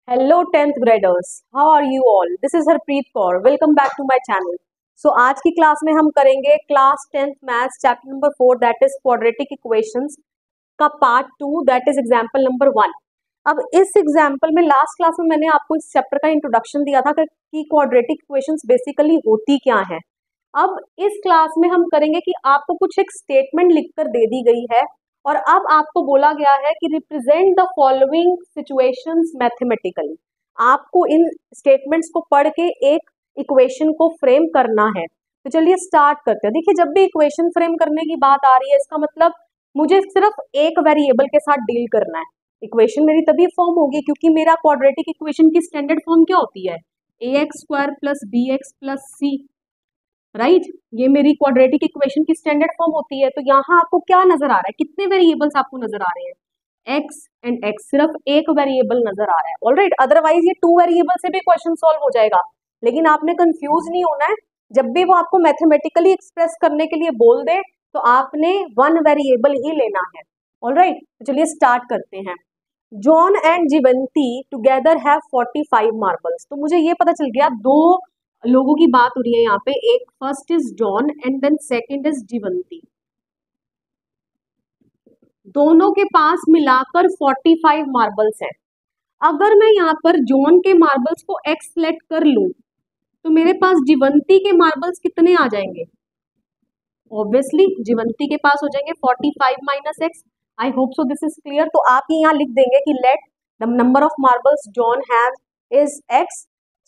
Hello 10th graders, how are you all? This is Harpreet Kaur. Welcome back to my channel. So आज की class में हम करेंगे class 10th maths chapter number 4 that is quadratic equations का part 2 that is example number 1। अब इस example में last class में मैंने आपको इस चैप्टर का इंट्रोडक्शन दिया था कि क्वाड्रेटिक इक्वेशंस बेसिकली होती क्या है। अब इस क्लास में हम करेंगे कि आपको कुछ एक स्टेटमेंट लिखकर दे दी गई है और अब आपको बोला गया है कि represent the following situations mathematically. आपको इन स्टेटमेंट्स को पढ़ के एक इक्वेशन को फ्रेम करना है। तो चलिए स्टार्ट करते हैं। देखिए, जब भी इक्वेशन फ्रेम करने की बात आ रही है इसका मतलब मुझे सिर्फ एक वेरिएबल के साथ डील करना है। इक्वेशन मेरी तभी फॉर्म होगी क्योंकि मेरा क्वाड्रेटिक इक्वेशन की स्टैंडर्ड फॉर्म क्या होती है, ax² + bx + c, राइट। ये मेरी क्वाड्रेटिक इक्वेशन की स्टैंडर्ड फॉर्म होती है। तो यहाँ आपको क्या नजर आ रहा है, कितने वेरिएबल्स आपको नजर आ रहे हैं, x एंड x, सिर्फ एक वेरिएबल नजर आ रहा है। ऑलराइट, अदरवाइज ये 2 वेरिएबल से भी क्वेश्चन सॉल्व हो जाएगा, लेकिन आपने कंफ्यूज नहीं होना है। जब भी वो आपको मैथमेटिकली एक्सप्रेस करने के लिए बोल दे तो आपने 1 वेरिएबल ही लेना है। ऑलराइट, तो चलिए स्टार्ट करते हैं। John and Jeevanti together have 45 marbles. तो मुझे ये पता चल गया 2 लोगों की बात हो रही है यहाँ पे। एक first is John and then second is Jeevanti. दोनों के पास मिलाकर 45 मार्बल्स हैं। अगर मैं यहाँ पर जॉन के मार्बल्स को x सेलेक्ट कर लूं तो मेरे पास जीवंती के मार्बल्स कितने आ जाएंगे? ऑब्वियसली जीवंती के पास हो जाएंगे 45 - x। I hope so this is clear. तो आप यहाँ लिख देंगे कि let the number of marbles John have is x,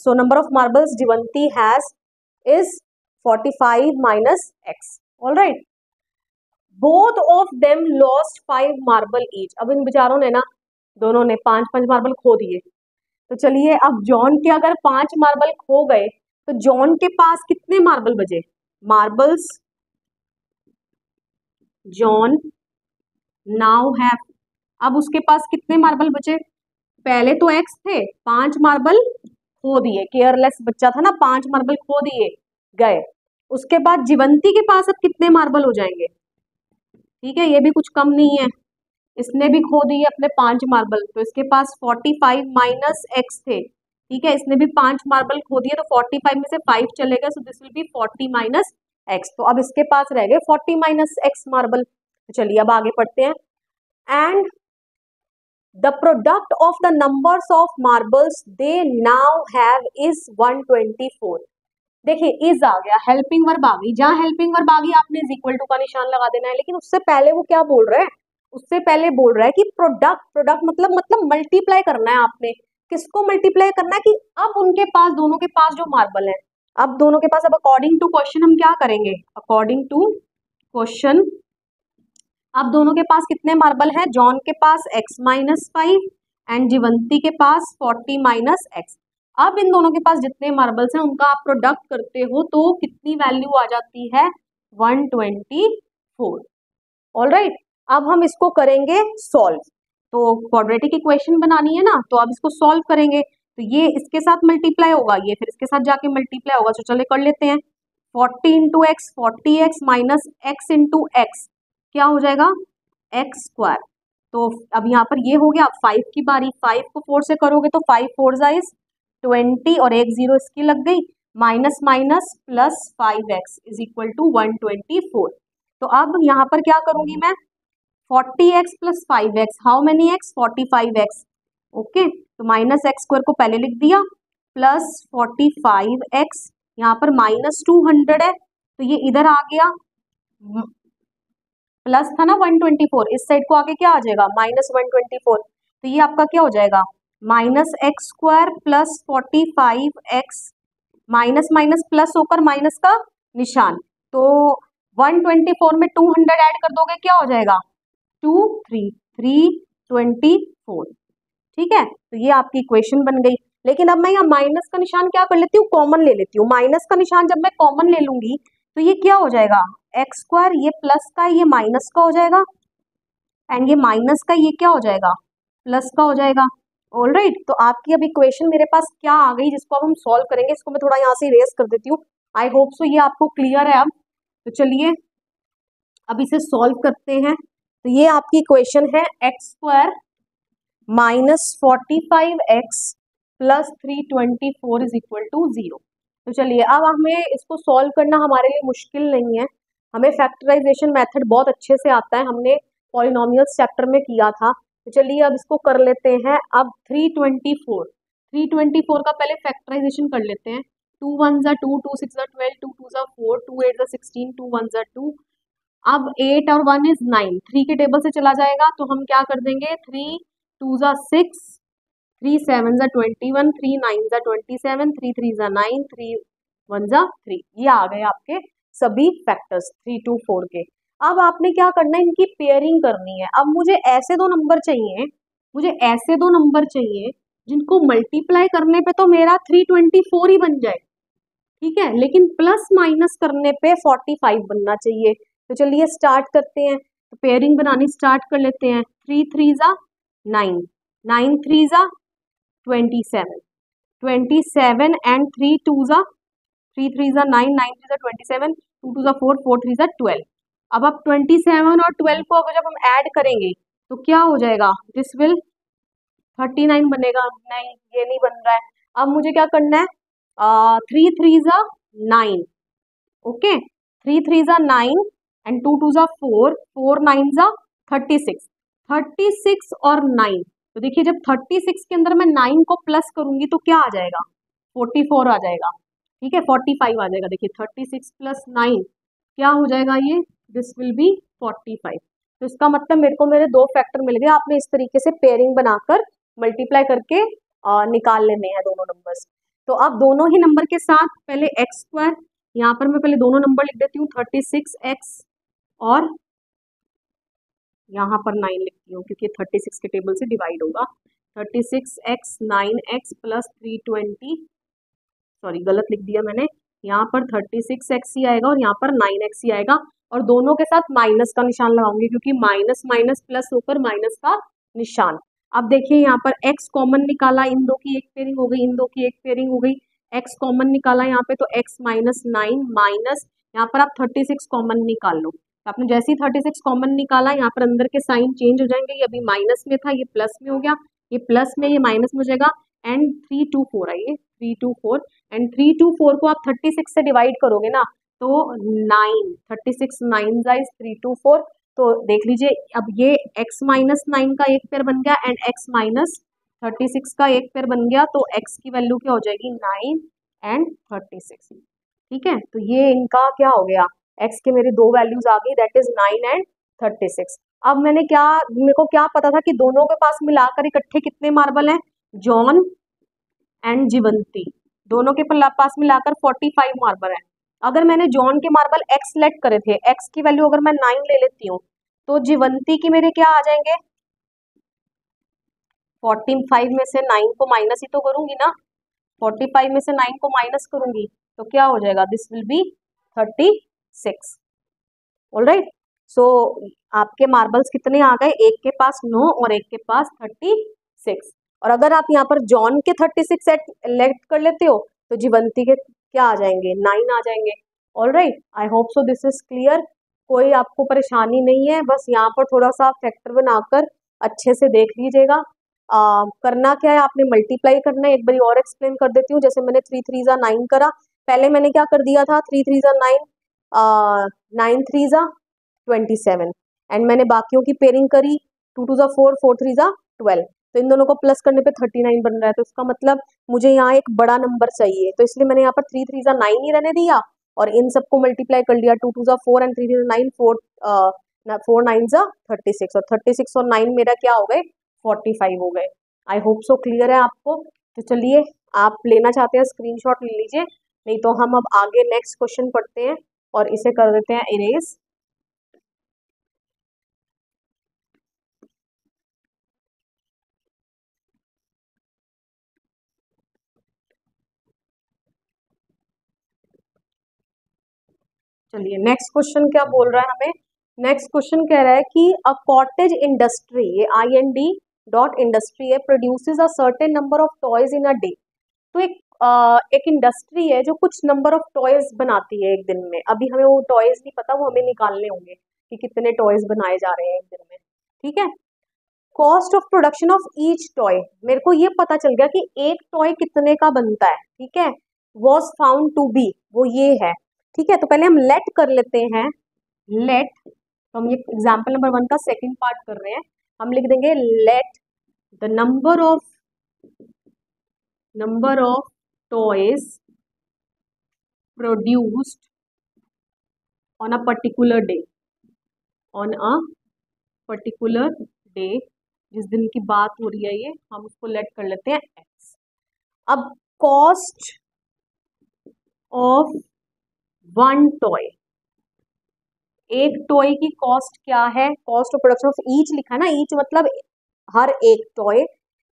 so number of marbles Jivanti has is 45 - x. All right. Both of them lost 5 marble each. अब इन बेचारों ने ना दोनों ने 5-5 मार्बल खो दिए। तो चलिए, अब जॉन के अगर 5 मार्बल खो गए तो जॉन के पास कितने मार्बल बचे? मार्बल्स जॉन नाउ हैव, अब उसके पास कितने मार्बल बचे? पहले तो x थे, 5 मार्बल खो दिए, केयरलेस बच्चा था ना, 5 मार्बल खो दिए गए। उसके बाद जीवंती के पास अब कितने मार्बल हो जाएंगे? ठीक है, ये भी कुछ कम नहीं है, इसने भी खो दिए अपने 5 मार्बल, तो इसके पास 45 - x थे। ठीक है, इसने भी 5 मार्बल खो दिए, तो 45 में से 5 चलेगा, so this will be 40 - x। तो अब इसके पास रह गए 40 - x मार्बल। तो चलिए अब आगे पढ़ते हैं। And the product of the numbers of marbles they now have is 124। देखिए, इज आ गया, हेल्पिंग वर्ब आ गई। जहां हेल्पिंग वर्ब आ गई आपने इज इक्वल टू का निशान लगा देना है। लेकिन उससे पहले वो क्या बोल रहा है? उससे पहले बोल रहा है कि प्रोडक्ट मतलब मल्टीप्लाई करना है आपने। किसको मल्टीप्लाई करना है? कि अब उनके पास, दोनों के पास जो मार्बल है, अब दोनों के पास, अब अकॉर्डिंग टू क्वेश्चन हम क्या करेंगे? अकॉर्डिंग टू क्वेश्चन अब दोनों के पास कितने मार्बल हैं? जॉन के पास x - 5 एंड जीवंती के पास 40 - x। अब इन दोनों के पास जितने मार्बल्स हैं उनका आप प्रोडक्ट करते हो तो कितनी वैल्यू आ जाती है? 124। ऑलराइट, अब हम इसको करेंगे सॉल्व। तो क्वाड्रेटिक इक्वेशन बनानी है ना, तो अब इसको सॉल्व करेंगे। तो ये इसके साथ मल्टीप्लाई होगा, ये फिर इसके साथ जाके मल्टीप्लाई होगा। तो चलिए कर लेते हैं। 40 × x 40x - x × x क्या हो जाएगा? x²। तो अब यहाँ पर ये हो गया। 5 की बारी, 5 को 4 से करोगे तो 5 4 × 20 और 1 0 इसकी लग गई, माइनस माइनस प्लस 5x = 124। तो अब यहाँ पर क्या करूंगी मैं? 40x + 5x, how many x? 45x। Okay, तो -x² को पहले लिख दिया, प्लस 45x, यहाँ पर -200 है तो ये इधर आ गया, प्लस था ना 124, इस साइड को आगे क्या आ जाएगा? -124। तो ये आपका क्या हो जाएगा? -x² + 45x, minus minus plus होकर माइनस का निशान। तो 124 में 200 ऐड कर दोगे, क्या हो जाएगा? 2 3 324। ठीक है, तो ये आपकी इक्वेशन बन गई। लेकिन अब मैं यहाँ माइनस का निशान क्या कर लेती हूँ? कॉमन ले लेती हूँ। माइनस का निशान जब मैं कॉमन ले लूंगी तो ये क्या हो जाएगा? x², ये प्लस का ये माइनस का हो जाएगा, एंड ये माइनस का ये क्या हो जाएगा? प्लस का हो जाएगा। ऑलराइट, तो आपकी अब इक्वेशन मेरे पास क्या आ गई जिसको अब हम सॉल्व करेंगे। इसको मैं थोड़ा यहाँ से इरेज कर देती हूँ। आई होप सो ये आपको क्लियर है अब। तो चलिए अब इसे सॉल्व करते हैं। तो ये आपकी इक्वेशन है x² - 45x plus 324 is equal to 0। तो चलिए अब हमें इसको सॉल्व करना हमारे लिए मुश्किल नहीं है, हमें फैक्टराइजेशन मेथड बहुत अच्छे से आता है, हमने पॉलिनोमियल्स चैप्टर में किया था। तो चलिए अब इसको कर लेते हैं। अब 324 का पहले फैक्टराइजेशन कर लेते हैं। 2 1 जा 2, 2 6 जा 12, 2 2 जा 4, 2 8 जा 16, 2 1 जा 2। अब 8 और 1 इज 9, 3 के टेबल से चला जाएगा तो हम क्या कर देंगे, 3 2 जा 6, 3 7 जा 21, 3 9 जा 27, 3 3 जा 9, 3 1 जा 3। ये आ गए आपके सभी फैक्टर्स 3 2 4 के। अब आपने क्या करना है, इनकी पेयरिंग करनी है। अब मुझे ऐसे दो नंबर चाहिए, मुझे ऐसे दो नंबर चाहिए जिनको मल्टीप्लाई करने पे तो मेरा 324 ही बन जाए, ठीक है, लेकिन प्लस माइनस करने पे 45 बनना चाहिए। तो चलिए स्टार्ट करते हैं, तो पेयरिंग बनानी स्टार्ट कर लेते हैं। 3 3 जा 9, 9 3 जा 27, 27 एंड 3 2 जा 3 3 जा 9, 9 3 जा 27, 2 2 जा 4, 4 3 जा 12। अब आप 27 और 12 को अगर जब हम ऐड करेंगे तो क्या हो जाएगा, दिस विल 39 बनेगा। नहीं, ये नहीं बन रहा है। अब मुझे क्या करना है, 3 3 जा 9, ओके, 3 3 जा 9 एंड 2 2 जा 4, 4 9 जा 36, 36 और 9। तो देखिए जब 36 के अंदर मैं 9 को प्लस करूंगी तो क्या आ जाएगा, 44 आ जाएगा, ठीक है, 45 आ जाएगा। देखिए 36 प्लस 9 क्या हो जाएगा, ये दिस विल बी 45। तो इसका मतलब मेरे को मेरे दो फैक्टर मिल गए। आपने इस तरीके से पेयरिंग बनाकर मल्टीप्लाई करके निकाल लेने हैं दोनों नंबर्स। तो अब दोनों ही नंबर के साथ पहले एक्स स्क्वायर, यहाँ पर मैं पहले दोनों नंबर लिख देती हूँ, 36x और यहाँ पर 9 लिखती हूँ क्योंकि 36 के टेबल से डिवाइड होगा। 36x 9x प्लस 320, सॉरी गलत लिख दिया मैंने, यहाँ पर 36x ही आएगा और यहाँ पर 9x ही आएगा, और दोनों के साथ माइनस का निशान लगाऊंगी क्योंकि माइनस माइनस प्लस होकर माइनस का निशान। अब देखिए यहाँ पर x कॉमन निकाला, इन दो की एक पेयरिंग हो गई, इन दो की एक पेयरिंग हो गई, x कॉमन निकाला यहाँ पे तो x माइनस 9 माइनस, यहाँ पर आप 36 कॉमन निकाल लो। तो आपने जैसे ही 36 कॉमन निकाला यहाँ पर अंदर के साइन चेंज हो जाएंगे, ये अभी माइनस में था ये प्लस में हो गया, ये प्लस में ये माइनस में हो जाएगा, एंड 324 आइए 324 एंड 324 को आप 36 से डिवाइड करोगे ना तो 9, 36 9 जाइज 324। तो देख लीजिए अब ये x माइनस 9 का एक पेयर बन गया एंड x माइनस 36 का एक पेयर बन गया, तो x की वैल्यू क्या हो जाएगी, 9 एंड 36, ठीक है। तो ये इनका क्या हो गया, x के मेरी दो वैल्यूज आ गई, दैट इज 9 एंड 36। अब मेरे को क्या पता था कि दोनों के पास मिलाकर इकट्ठे कितने मार्बल हैं, जॉन एंड जीवंती, दोनों के पास मिलाकर 45 मार्बल है। अगर मैंने जॉन के मार्बल x सेलेक्ट करे थे, x की वैल्यू अगर मैं 9 ले लेती हूँ तो जीवंती की मेरे क्या आ जाएंगे, 45 में से 9 को माइनस ही तो करूंगी ना, 45 में से 9 को माइनस करूंगी तो क्या हो जाएगा, दिस विल बी 36। ऑलराइट, सो आपके मार्बल्स कितने आ गए, एक के पास 9 और एक के पास 36। और अगर आप यहाँ पर जॉन के 36 सेलेक्ट कर लेते हो तो जीवंती के क्या आ जाएंगे, 9 आ जाएंगे। Alright, I hope so this is clear, कोई आपको परेशानी नहीं है, बस यहाँ पर थोड़ा सा फैक्टर बनाकर अच्छे से देख लीजिएगा। करना क्या है, आपने मल्टीप्लाई करना है। एक बार और एक्सप्लेन कर देती हूँ, जैसे मैंने 3 3 जा 9 करा, पहले मैंने क्या कर दिया था, 3 3 जा 9, 9 3 जा 27 एंड मैंने बाकियों की पेयरिंग करी, 2 2 जा 4, 4 3 जा 12, तो इन दोनों को प्लस करने पे 39 बन रहा है। तो इसका मतलब मुझे यहाँ एक बड़ा नंबर चाहिए, तो इसलिए मैंने यहाँ पर 3 3 जा 9 ही रहने दिया और इन सबको मल्टीप्लाई कर लिया, 2 2 जा 4 एंड 3 3 जा 9, 4 9 जा 36, और 36 और 9 मेरा क्या हो गए, 45 हो गए। आई होप सो क्लियर है आपको। तो चलिए आप लेना चाहते हैं स्क्रीनशॉट ले लीजिए, नहीं तो हम अब आगे नेक्स्ट क्वेश्चन पढ़ते हैं और इसे कर देते हैं इरेज। चलिए नेक्स्ट क्वेश्चन क्या बोल रहा है हमें, नेक्स्ट क्वेश्चन कह रहा है कि अ कॉटेज इंडस्ट्री, ये IND डॉट इंडस्ट्री है, produces a certain number of toys in a day. तो एक इंडस्ट्री है जो कुछ नंबर ऑफ टॉयज बनाती है एक दिन में। अभी हमें वो टॉयज नहीं पता, वो हमें निकालने होंगे कि कितने टॉयज बनाए जा रहे हैं एक दिन में, ठीक है। Cost of production of each toy, मेरे को ये पता चल गया कि एक टॉय कितने का बनता है, ठीक है, वॉज फाउंड टू बी, वो ये है, ठीक है। तो पहले हम लेट कर लेते हैं, लेट, तो हम ये एग्जाम्पल नंबर 1 का सेकेंड पार्ट कर रहे हैं, हम लिख देंगे let the number of toys produced on a particular day, on a particular day, जिस दिन की बात हो रही है ये, हम उसको लेट कर लेते हैं x। अब कॉस्ट ऑफ वन टॉय, एक टॉय की कॉस्ट क्या है, cost of production of each लिखा है ना, ईच मतलब हर एक toy,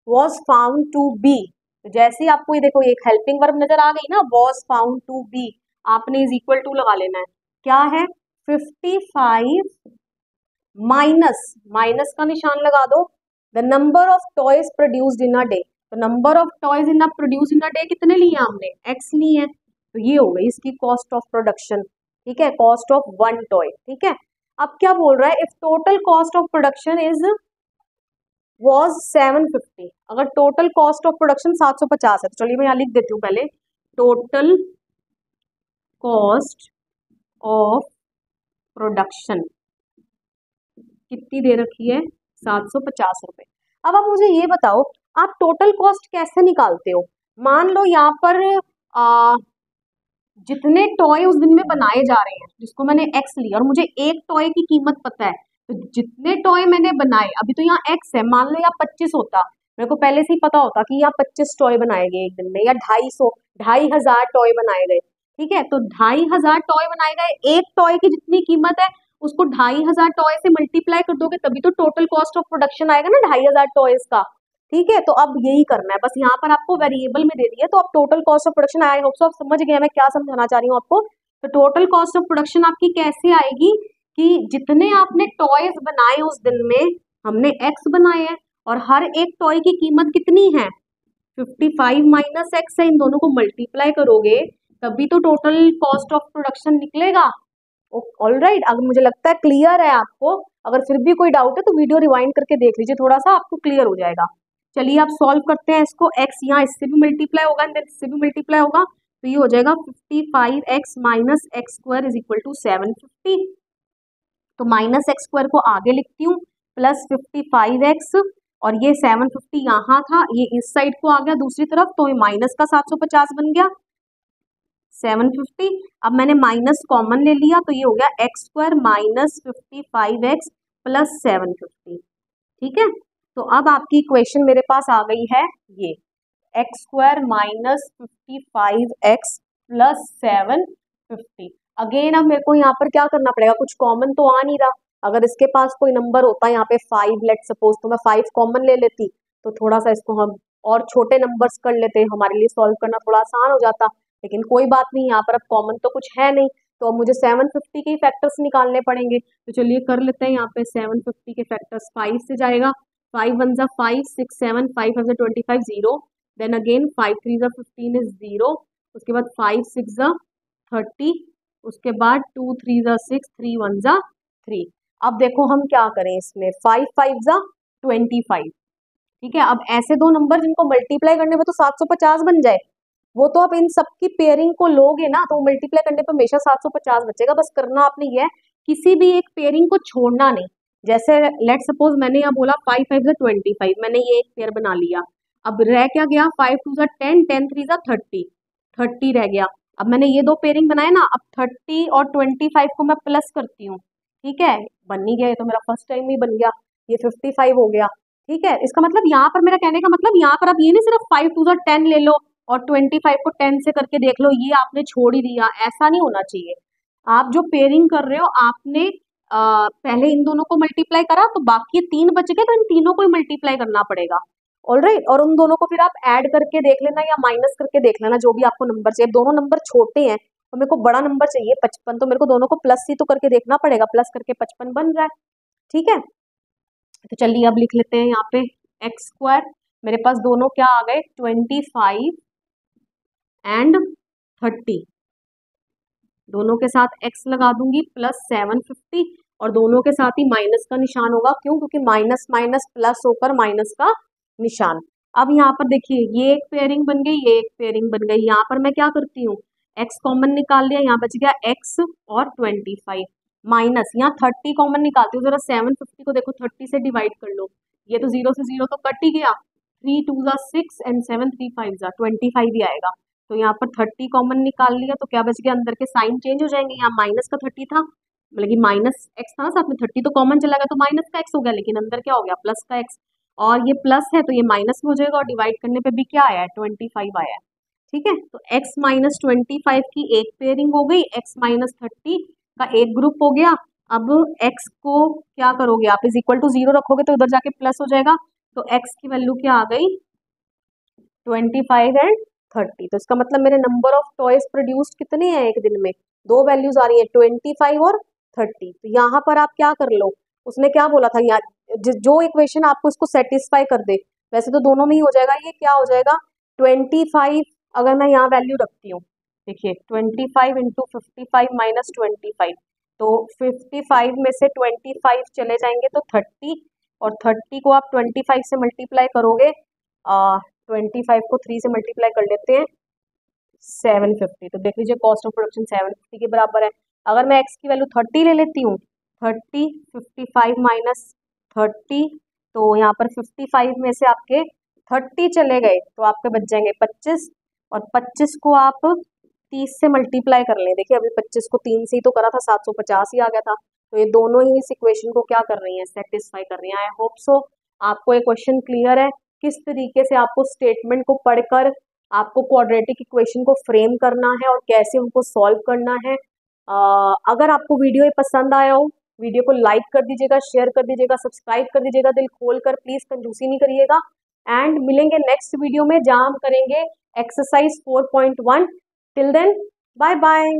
was found to be, जैसे आपको ये देखो एक हेल्पिंग वर्ब नजर आ गई ना, वॉज फाउंड टू बी, आपने इज इक्वल टू लगा लेना है, क्या है 55 माइनस का निशान लगा दो, the number of toys produced in a day, तो number of toys in produce in a day कितने लिए हमने, एक्स लिए हैं, तो ये हो गई इसकी कॉस्ट ऑफ प्रोडक्शन, ठीक है, कॉस्ट ऑफ वन टॉय, ठीक है। अब क्या बोल रहा है, if total cost of production is was 750, अगर टोटल कॉस्ट ऑफ प्रोडक्शन 750 है, तो चलिए मैं यहाँ लिख देती हूँ पहले, टोटल कॉस्ट ऑफ प्रोडक्शन कितनी दे रखी है, 750 रुपए। अब आप मुझे ये बताओ, आप टोटल कॉस्ट कैसे निकालते हो, मान लो यहाँ पर जितने टॉय उस दिन में बनाए जा रहे हैं, जिसको मैंने एक्स लिया और मुझे एक टॉय की कीमत पता है, तो जितने टॉय मैंने बनाए, अभी तो यहाँ एक्स है, मान लो यहाँ 25 होता, मेरे को पहले से ही पता होता कि यहाँ 25 टॉय बनाए गए एक दिन में, या 2,500 टॉय बनाए गए, ठीक है, तो 2,500 टॉय बनाए गए, एक टॉय की जितनी कीमत है उसको 2,500 टॉय से मल्टीप्लाई कर दोगे, तभी तो टोटल कॉस्ट ऑफ प्रोडक्शन आएगा ना 2,500 टॉयज का, ठीक है। तो अब यही करना है, बस यहाँ पर आपको वेरिएबल में दे दिया, तो अब total cost of production, I hope so आप समझ गए मैं क्या समझाना चाह रही हूँ आपको। तो टोटल कॉस्ट ऑफ प्रोडक्शन आपकी कैसे आएगी कि जितने आपने टॉयज बनाए उस दिन में, हमने एक्स बनाए हैं और हर एक टॉय की कीमत कितनी है 55 माइनस एक्स है, इन दोनों को मल्टीप्लाई करोगे तभी तो टोटल कॉस्ट ऑफ प्रोडक्शन निकलेगा। ऑल राइट, अगर मुझे लगता है क्लियर है आपको, अगर फिर भी कोई डाउट है तो वीडियो रिवाइंड करके देख लीजिए, थोड़ा सा आपको क्लियर हो जाएगा। चलिए आप सॉल्व करते हैं इसको, x यहाँ इससे भी मल्टीप्लाई होगा एंड इससे भी मल्टीप्लाई होगा, तो ये हो जाएगा 55x minus x square is equal to 750, तो माइनस एक्स स्क्वायर को आगे लिखती हूँ, प्लस 55x, और ये 750 यहाँ था, ये इस साइड को आ गया दूसरी तरफ, तो ये माइनस का 750 बन गया 750, अब मैंने माइनस कॉमन ले लिया, तो ये हो गया x square minus 55x plus 750, ठीक है। तो अब आपकी इक्वेशन मेरे पास आ गई है ये, x square minus 55x plus 750। Again अब मेरे को यहाँ पर क्या करना पड़ेगा, कुछ कॉमन तो आ नहीं रहा, अगर इसके पास कोई नंबर होता यहाँ पे 5 लेट सपोज, तो मैं 5 कॉमन ले लेती, तो थोड़ा सा इसको हम और छोटे नंबर्स कर लेते, हमारे लिए सॉल्व करना थोड़ा आसान हो जाता, लेकिन कोई बात नहीं, यहाँ पर अब कॉमन तो कुछ है नहीं, तो अब मुझे 750 के फैक्टर्स निकालने पड़ेंगे, तो चलिए कर लेते हैं, यहाँ पे 750 के फैक्टर्स 5 से जाएगा, 5 1 जा 5 6 7 5 5 25 0, देन अगेन 5 3 जा 15 इज 0, उसके बाद 5 6 जा 30, उसके बाद 2 3 जा 6 3 1 जा 3। अब देखो हम क्या करें इसमें, 5 5 जा 25, ठीक है। अब ऐसे दो नंबर जिनको मल्टीप्लाई करने में तो 750 बन जाए, वो तो आप इन सबकी पेयरिंग को लोगे ना, तो मल्टीप्लाई करने पर हमेशा 750 बचेगा, बस करना आपने ये है किसी भी एक पेयरिंग को छोड़ना नहीं, जैसे लेट सपोज मैंने यहाँ बोला 5 5 जा 25, मैंने ये एक पेयर बना लिया, अब रह क्या गया 5 2 जा 10 10 3 जा 30 30 रह गया, अब मैंने ये दो पेयरिंग बनाए ना, अब 30 और 25 को मैं प्लस करती हूँ, ठीक है, बन ही गया, ये तो मेरा फर्स्ट टाइम ही बन गया, ये 55 हो गया, ठीक है। इसका मतलब यहाँ पर मेरा कहने का मतलब, यहाँ पर आप ये नहीं सिर्फ 5 2 जा 10 ले लो और 25 को 10 से करके देख लो, ये आपने छोड़ ही दिया, ऐसा नहीं होना चाहिए। आप जो पेयरिंग कर रहे हो, आपने पहले इन दोनों को मल्टीप्लाई करा, तो बाकी 3 बच गए, तो इन तीनों को ही मल्टीप्लाई करना पड़ेगा, ऑलराइट, और उन दोनों को फिर आप ऐड करके देख लेना या माइनस करके देख लेना, जो भी आपको नंबर चाहिए। दोनों नंबर छोटे हैं, तो मेरे को बड़ा नंबर चाहिए 55, तो मेरे को दोनों को प्लस ही तो करके देखना पड़ेगा, प्लस करके 55 बन रहा है, ठीक है। तो चलिए अब लिख लेते हैं यहाँ पे एक्स स्क्वायर, मेरे पास दोनों क्या आ गए 25 एंड 30, दोनों के साथ x लगा दूंगी प्लस 750, और दोनों के साथ ही माइनस का निशान होगा। क्यों? क्योंकि माइनस माइनस प्लस होकर माइनस का निशान। अब यहाँ पर देखिए ये एक पेयरिंग बन गई, ये एक पेयरिंग बन गई। यहाँ पर मैं क्या करती हूँ, x कॉमन निकाल लिया, यहाँ बच गया x और 25 माइनस यहाँ 30 कॉमन निकालती हूँ। जरा 750 को देखो 30 से डिवाइड कर लो, ये तो 0 से 0 तो कट ही गया। 3 2 ज़ा 6 एंड 7 3 5 ज़ा 25 ही आएगा। तो यहाँ पर 30 कॉमन निकाल लिया, तो क्या बच गया, अंदर के साइन चेंज हो जाएंगे। यहाँ माइनस का 30 था, मतलब कि माइनस एक्स था ना साथ में, 30 तो कॉमन चला गया तो माइनस का एक्स हो गया, लेकिन अंदर क्या हो गया, प्लस का एक्स। और ये प्लस है तो ये माइनस में हो जाएगा, और डिवाइड करने पे भी क्या आया है, 25 आया है। ठीक है, तो x माइनस 25 की एक पेयरिंग हो गई, x माइनस 30 का एक ग्रुप हो गया। अब x को क्या करोगे आप, इज इक्वल टू 0 रखोगे तो उधर जाके प्लस हो जाएगा। तो x की वैल्यू क्या आ गई, 25 एंड 30। तो इसका मतलब मेरे नंबर ऑफ टॉयज प्रोड्यूस्ड कितने हैं एक दिन में, दो वैल्यूज आ रही है, 25 और 30। तो यहाँ पर आप क्या कर लो, उसने क्या बोला था, यहाँ जो इक्वेशन आपको इसको सेटिस्फाई कर दे, वैसे तो दोनों में ही हो जाएगा, ये क्या हो जाएगा 25। अगर मैं यहाँ वैल्यू रखती हूँ, देखिए 25 इंटू 55 माइनस 25, तो 55 में से 25 चले जाएंगे तो 30, और 30 को आप 25 से मल्टीप्लाई करोगे, 25 को 3 से मल्टीप्लाई कर लेते हैं 750। तो देख लीजिए कॉस्ट ऑफ प्रोडक्शन 750 के बराबर है। अगर मैं x की वैल्यू 30 ले लेती हूँ, 30 55 माइनस 30, तो यहाँ पर 55 में से आपके 30 चले गए तो आपके बच जाएंगे 25, और 25 को आप 30 से मल्टीप्लाई कर लें। देखिए अभी 25 को 3 से ही तो करा था, 750 ही आ गया था। तो ये दोनों ही इस इक्वेशन को क्या कर रही हैं, सेटिस्फाई कर रही हैं। आई होप सो आपको ये क्वेश्चन क्लियर है, किस तरीके से आपको स्टेटमेंट को पढ़कर आपको क्वाड्रेटिक इक्वेशन को फ्रेम करना है और कैसे उनको सॉल्व करना है। अगर आपको वीडियो ये पसंद आया हो, वीडियो को लाइक कर दीजिएगा, शेयर कर दीजिएगा, सब्सक्राइब कर दीजिएगा, दिल खोल कर, प्लीज कंजूसी नहीं करिएगा। एंड मिलेंगे नेक्स्ट वीडियो में जहां हम करेंगे exercise 4.1। Till then bye bye.